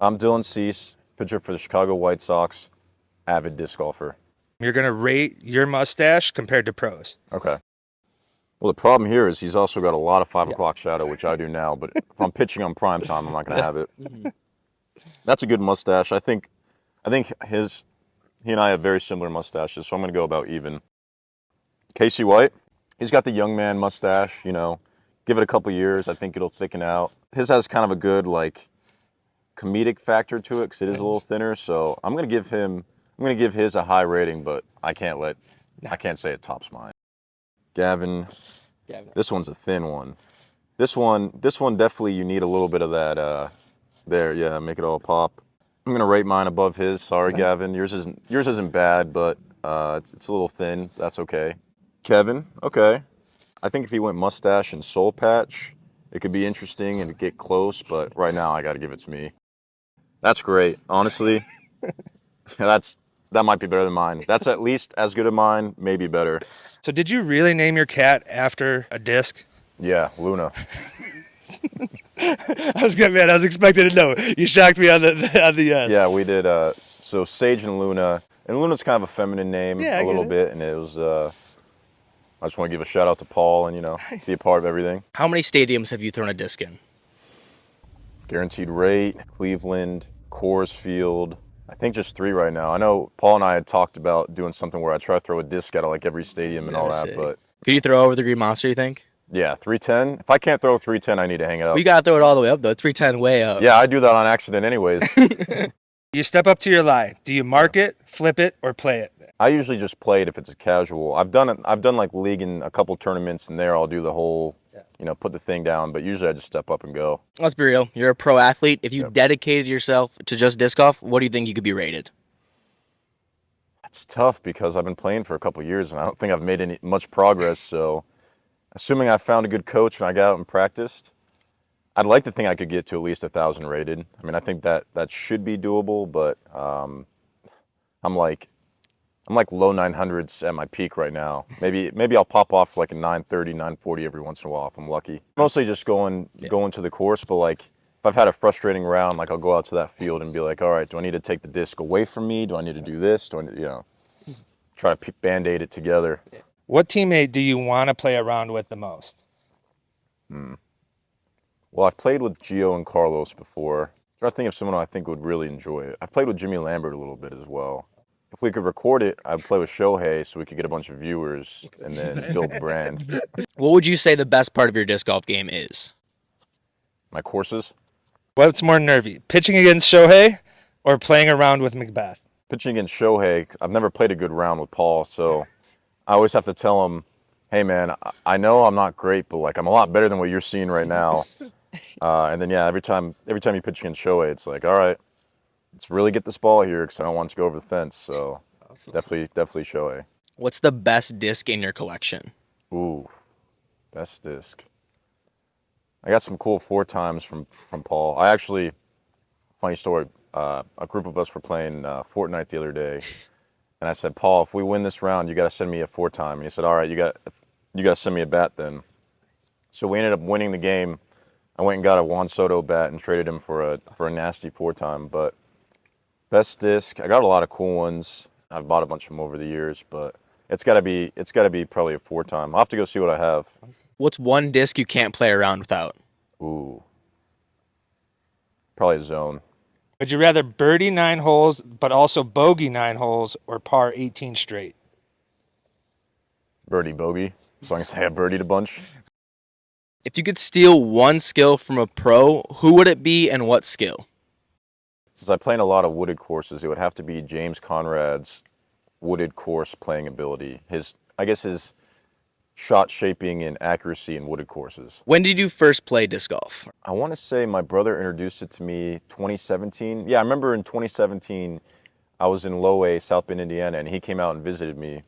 I'm Dylan Cease, pitcher for the Chicago White Sox, avid disc golfer. You're going to rate your mustache compared to pros. Okay. Well, the problem here is he's also got a lot of 5 o'clock shadow, which I do now, but if I'm pitching on prime time, I'm not going to have it. That's a good mustache. I think he and I have very similar mustaches, so I'm going to go about even. Casey White, he's got the young man mustache, give it a couple years, I think it'll thicken out. His has kind of a good, comedic factor to it because it is a little thinner, so I'm going to give his a high rating, but I can't say it tops mine. Gavin, this one's a thin one. This one definitely you need a little bit of that there, yeah, make it all pop. I'm gonna rate mine above his. Sorry, Gavin. Yours isn't bad, but it's a little thin. That's okay. Kevin, okay. I think if he went mustache and soul patch, it could be interesting and get close, but right now I gotta give it to me. That's great. Honestly, that might be better than mine. That's at least as good as mine, maybe better. So did you really name your cat after a disc? Yeah, Luna. I was expecting to know. You shocked me on the yes. Yeah, we did. So Sage and Luna's kind of a feminine name a little bit, and it was. I just want to give a shout out to Paul and be a part of everything. How many stadiums have you thrown a disc in? Guaranteed Rate, Cleveland, Coors Field. I think just 3 right now. I know Paul and I had talked about doing something where I try to throw a disc out of every stadium and all that, but could you throw over the Green Monster, you think? Yeah, 310. If I can't throw 310, I need to hang it up. We gotta throw it all the way up though. 310 way up. Yeah, I do that on accident anyways. You step up to your lie. Do you mark it, flip it, or play it? I usually just play it if it's a casual. I've done league in a couple tournaments, and there I'll do the whole, put the thing down. But usually I just step up and go. Let's be real. You're a pro athlete. If you dedicated yourself to just disc golf, what do you think you could be rated? It's tough because I've been playing for a couple years, and I don't think I've made much progress. So, assuming I found a good coach and I got out and practiced, I'd like to think I could get to at least 1,000 rated. I mean, I think that should be doable, but I'm like low 900s at my peak right now. Maybe I'll pop off a 930, 940 every once in a while if I'm lucky. Mostly just going to the course, but if I've had a frustrating round, I'll go out to that field and be like, all right, do I need to take the disc away from me? Do I need to do this? Do I need, try to Band-Aid it together? What teammate do you want to play around with the most? Well, I've played with Gio and Carlos before. I'm trying to think of someone I think would really enjoy it. I've played with Jimmy Lambert a little bit as well. If we could record it, I'd play with Shohei so we could get a bunch of viewers and then build the brand. What would you say the best part of your disc golf game is? My courses? What's more nervy, pitching against Shohei or playing around with McBeth? Pitching against Shohei, I've never played a good round with Paul, so I always have to tell him, hey man, I know I'm not great, but I'm a lot better than what you're seeing right now. And then every time you pitch against Shohei, it's all right, let's really get this ball here because I don't want it to go over the fence. So definitely Shohei. What's the best disc in your collection? Ooh, best disc. I got some cool 4-times from Paul. I actually, funny story, a group of us were playing Fortnite the other day, and I said, Paul, if we win this round, you got to send me a 4-time. And he said, all right, you got to send me a bat then. So we ended up winning the game. I went and got a Juan Soto bat and traded him for a nasty 4-time. But best disc, I got a lot of cool ones. I've bought a bunch of them over the years, but it's got to be probably a 4-time. I'll have to go see what I have. What's one disc you can't play around without? Ooh, probably a zone. Would you rather birdie 9 holes, but also bogey 9 holes, or par 18 straight? Birdie bogey, as long as I have birdied a bunch. If you could steal one skill from a pro, who would it be and what skill? Since I play in a lot of wooded courses, it would have to be James Conrad's wooded course playing ability. His shot shaping and accuracy in wooded courses. When did you first play disc golf? I want to say my brother introduced it to me 2017. Yeah, I remember in 2017, I was in Low A, South Bend, Indiana, and he came out and visited me.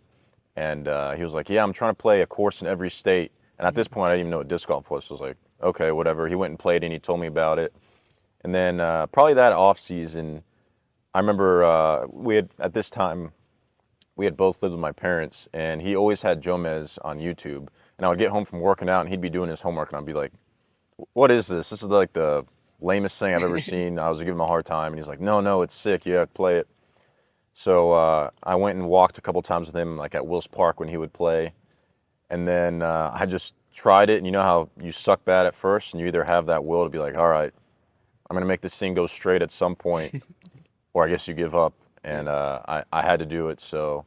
And he was like, yeah, I'm trying to play a course in every state. And at this point, I didn't even know what disc golf was. So I was like, okay, whatever. He went and played and he told me about it. And then probably that off season, I remember at this time, we had both lived with my parents, and he always had Jomez on YouTube. And I would get home from working out, and he'd be doing his homework, and I'd be like, what is this? This is the lamest thing I've ever seen. I was giving him a hard time, and he's like, no, it's sick. You have to play it. So I went and walked a couple times with him, like at Wills Park when he would play. And then I just tried it, and you know how you suck bad at first, and you either have that will to be like, all right, I'm going to make this thing go straight at some point, or I guess you give up. And I had to do it. So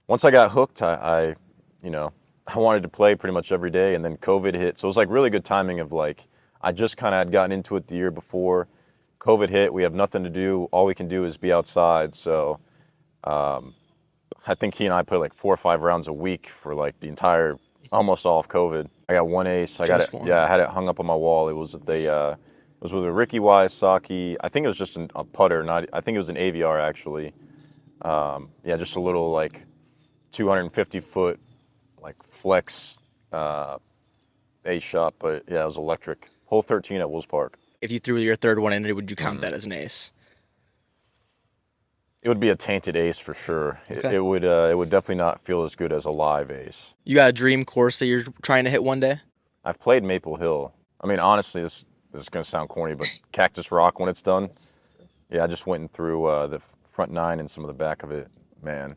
once I got hooked, I wanted to play pretty much every day, and then COVID hit. So it was like really good timing of like, I just kind of had gotten into it the year before. COVID hit, we have nothing to do. All we can do is be outside. So I think he and I played like 4 or 5 rounds a week for like the entire, almost all of COVID. I got one ace. I got it. Yeah, I had it hung up on my wall. It was with a Ricky Wysocki. I think it was just a putter. I think it was an AVR actually. Yeah, just a little like 250-foot like flex ace shot. But yeah, it was electric. Hole 13 at Wills Park. If you threw your third one in, would you count that as an ace? It would be a tainted ace for sure. Okay. It would definitely not feel as good as a live ace. You got a dream course that you're trying to hit one day? I've played Maple Hill. I mean, honestly, this is going to sound corny, but Cactus Rock when it's done. Yeah, I just went and threw the front 9 and some of the back of it. Man,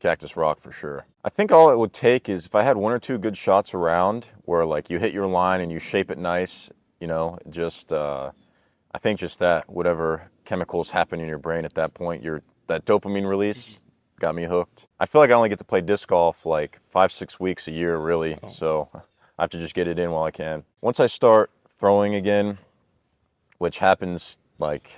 Cactus Rock for sure. I think all it would take is if I had 1 or 2 good shots around where like you hit your line and you shape it nice, just I think just that whatever chemicals happen in your brain at that point, that dopamine release got me hooked. I feel like I only get to play disc golf like 5-6 weeks a year really, so I have to just get it in while I can. Once I start throwing again, which happens like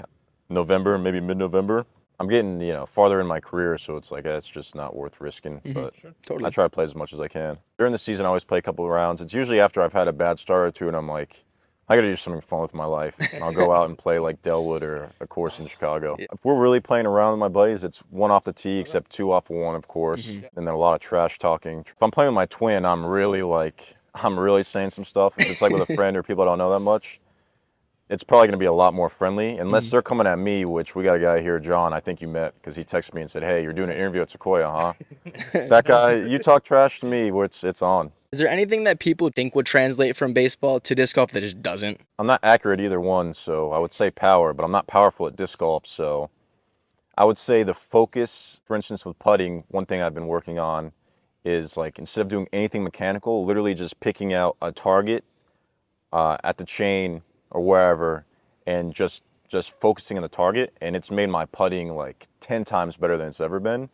November, maybe mid-November, I'm getting farther in my career, so it's like it's just not worth risking. But Totally. I try to play as much as I can. During the season, I always play a couple of rounds. It's usually after I've had a bad start or two, and I'm like, I got to do something fun with my life. And I'll go out and play like Delwood or a course in Chicago. Yeah. If we're really playing around with my buddies, it's 1 off the tee, except 2 off of 1, of course. And then a lot of trash talking. If I'm playing with my twin, I'm really saying some stuff. If it's like with a friend or people I don't know that much, it's probably going to be a lot more friendly. Unless they're coming at me, which we got a guy here, John, I think you met, because he texted me and said, hey, you're doing an interview at Sequoia, huh? That guy, you talk trash to me, it's on. Is there anything that people think would translate from baseball to disc golf that just doesn't? I'm not accurate either one, so I would say power, but I'm not powerful at disc golf, so I would say the focus, for instance, with putting, one thing I've been working on is like instead of doing anything mechanical, literally just picking out a target at the chain or wherever and just focusing on the target, and it's made my putting like 10 times better than it's ever been.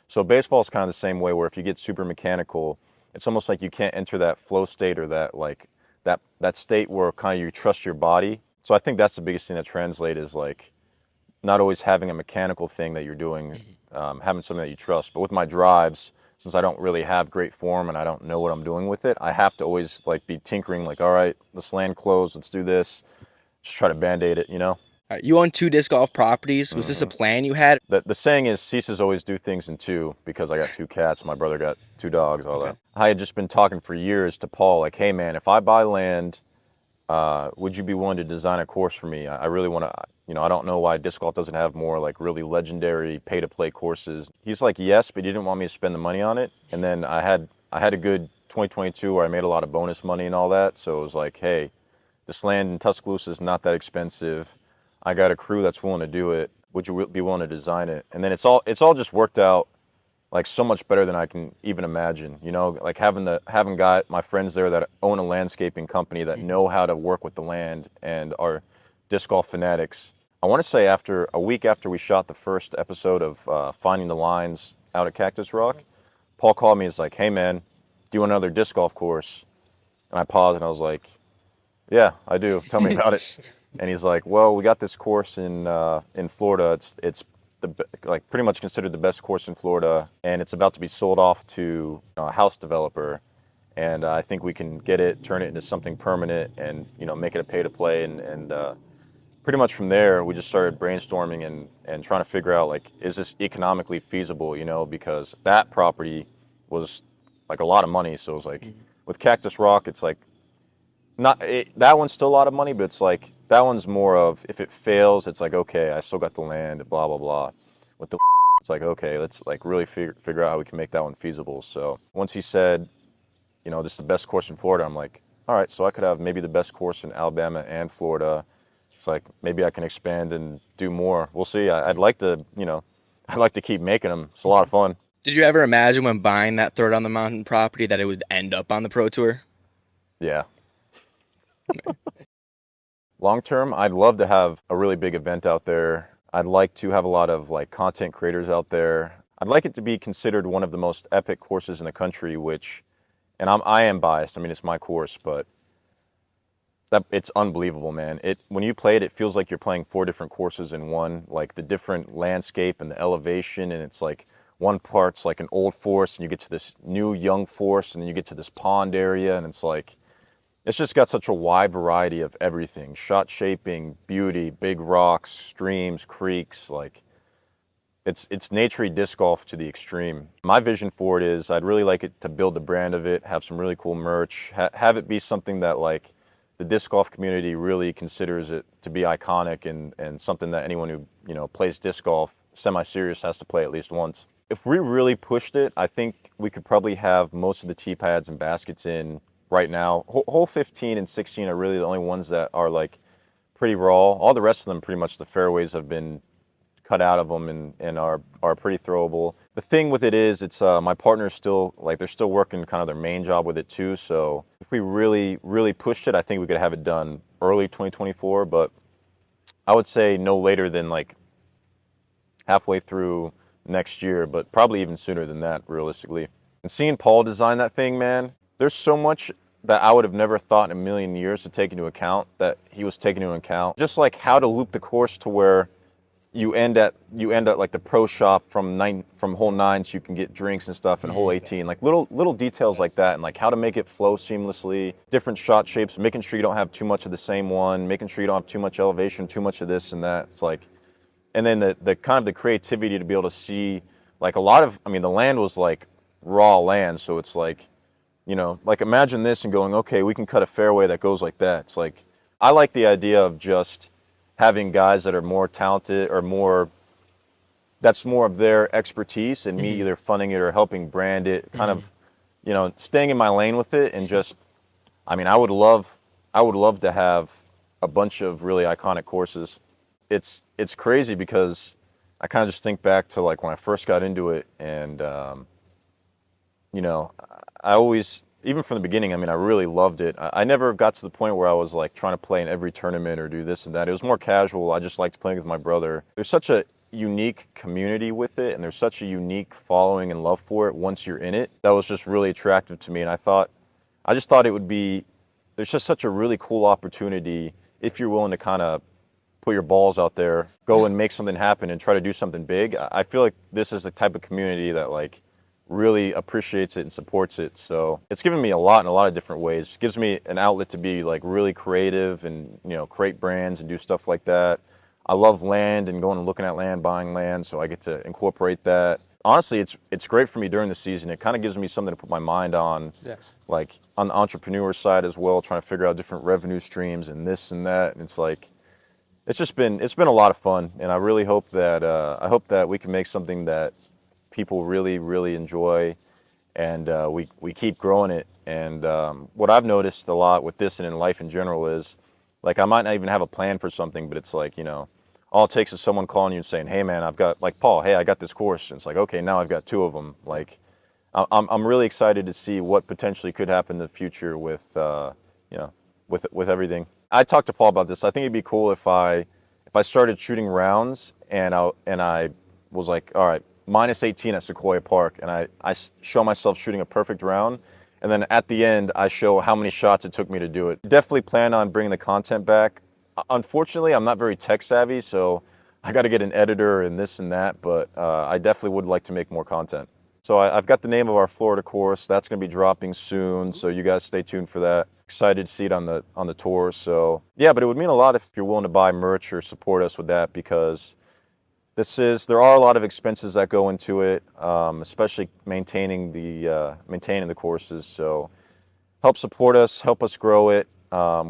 So baseball is kind of the same way, where if you get super mechanical, it's almost like you can't enter that flow state or that state where kind of you trust your body. So I think that's the biggest thing that translates is like not always having a mechanical thing that you're doing, having something that you trust. But with my drives, since I don't really have great form and I don't know what I'm doing with it, I have to always like be tinkering, like, all right, let's land close, let's do this. Just try to band-aid it, All right, you own 2 disc golf properties. Was this a plan you had? The saying is, ceases always do things in 2, because I got 2 cats, my brother got 2 dogs, all that. I had just been talking for years to Paul, like, hey man, if I buy land, would you be willing to design a course for me? I really want to, I don't know why disc golf doesn't have more like really legendary pay-to-play courses. He's like, yes, but he didn't want me to spend the money on it. And then I had a good 2022 where I made a lot of bonus money and all that. So it was like, hey, this land in Tuscaloosa is not that expensive. I got a crew that's willing to do it. Would you be willing to design it? And then it's all just worked out like so much better than I can even imagine. Like having my friends there that own a landscaping company that know how to work with the land and are disc golf fanatics. I want to say a week after we shot the first episode of Finding the Lines out at Cactus Rock, Paul called me and was like, hey man, do you want another disc golf course? And I paused and I was like, yeah, I do. Tell me about it. And he's like, well, we got this course in Florida. It's pretty much considered the best course in Florida, and it's about to be sold off to a house developer. And I think we can get it, turn it into something permanent, and make it a pay-to-play. And pretty much from there, we just started brainstorming and trying to figure out, like, is this economically feasible? Because that property was like a lot of money. So it was like with Cactus Rock, it's like that one's still a lot of money, but it's like that one's more of, if it fails, it's like, okay, I still got the land, blah blah blah. With the it's like, okay, let's like really figure out how we can make that one feasible. So once he said, this is the best course in Florida, I'm like, all right, so I could have maybe the best course in Alabama and Florida. It's like maybe I can expand and do more. We'll see. I'd like to, I'd like to keep making them. It's a lot of fun. Did you ever imagine when buying that Third on the Mountain property that it would end up on the Pro Tour? Yeah. Long term, I'd love to have a really big event out there. I'd like to have a lot of like content creators out there. I'd like it to be considered one of the most epic courses in the country, which, and I am biased. I mean, it's my course, but it's unbelievable, man. When you play it, it feels like you're playing 4 different courses in one. Like the different landscape and the elevation, and it's like one part's like an old forest, and you get to this new young forest, and then you get to this pond area, and it's like it's just got such a wide variety of everything. Shot shaping, beauty, big rocks, streams, creeks, like it's naturey disc golf to the extreme. My vision for it is I'd really like it to build the brand of it, have some really cool merch, have it be something that like the disc golf community really considers it to be iconic and something that anyone who plays disc golf semi-serious has to play at least once. If we really pushed it, I think we could probably have most of the tee pads and baskets in right now. Hole 15 and 16 are really the only ones that are like pretty raw. All the rest of them, pretty much the fairways have been cut out of them and are pretty throwable. The thing with it is it's my partner's still like they're still working kind of their main job with it too. So if we really pushed it, I think we could have it done early 2024, but I would say no later than like halfway through next year, but probably even sooner than that realistically. And seeing Paul design that thing, man, there's so much that I would have never thought in a million years to take into account that he was taking into account. Just like how to loop the course to where you end at like the pro shop from hole 9 so you can get drinks and stuff in hole 18, like little details like that, and like how to make it flow seamlessly, different shot shapes, making sure you don't have too much of the same one, making sure you don't have too much elevation, too much of this and that. It's like, and then the kind of the creativity to be able to see like a lot of, I mean, the land was like raw land, so it's like, like imagine this and going, okay, we can cut a fairway that goes like that. It's like, I like the idea of just having guys that are more talented or that's more of their expertise, and me either funding it or helping brand it, kind of, staying in my lane with it. And just, I mean, I would love to have a bunch of really iconic courses. It's crazy because I kind of just think back to like when I first got into it, and I always, even from the beginning, I mean, I really loved it. I never got to the point where I was like trying to play in every tournament or do this and that. It was more casual. I just liked playing with my brother. There's such a unique community with it, and there's such a unique following and love for it once you're in it. That was just really attractive to me, and I just thought it would be, there's just such a really cool opportunity if you're willing to kind of put your balls out there, go and make something happen and try to do something big. I feel like this is the type of community that like really appreciates it and supports it. So it's given me a lot in a lot of different ways. It gives me an outlet to be like really creative and, create brands and do stuff like that. I love land and going and looking at land, buying land, so I get to incorporate that. Honestly, it's great for me during the season. It kind of gives me something to put my mind on, like on the entrepreneur side as well, trying to figure out different revenue streams and this and that. And it's like, it's been a lot of fun, and I really hope that we can make something that people really enjoy, and we keep growing it. And what I've noticed a lot with this and in life in general is, like, I might not even have a plan for something, but it's like, all it takes is someone calling you and saying, hey man, I've got, like Paul, hey, I got this course. And it's like, okay, now I've got 2 of them. Like, I'm really excited to see what potentially could happen in the future with with everything. I talked to Paul about this. I think it'd be cool if I started shooting rounds and I was like, all right, -18 at Sequoia Park, and I show myself shooting a perfect round, and then at the end I show how many shots it took me to do it. Definitely plan on bringing the content back. Unfortunately, I'm not very tech savvy, so I got to get an editor and this and that, but I definitely would like to make more content. So I've got the name of our Florida course. That's going to be dropping soon, so you guys stay tuned for that. Excited to see it on the tour. So yeah, but it would mean a lot if you're willing to buy merch or support us with that, because there are a lot of expenses that go into it, especially maintaining the courses. So help support us, help us grow it.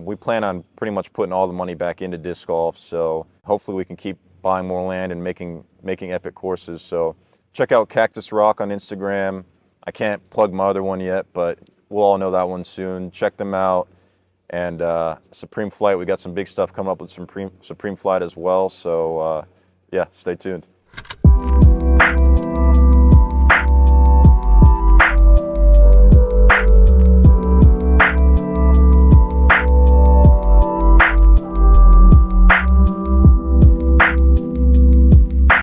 We plan on pretty much putting all the money back into disc golf. So hopefully we can keep buying more land and making epic courses. So check out Cactus Rock on Instagram. I can't plug my other one yet, but we'll all know that one soon. Check them out. and Supreme Flight. We got some big stuff coming up with Supreme Flight as well. So yeah, stay tuned.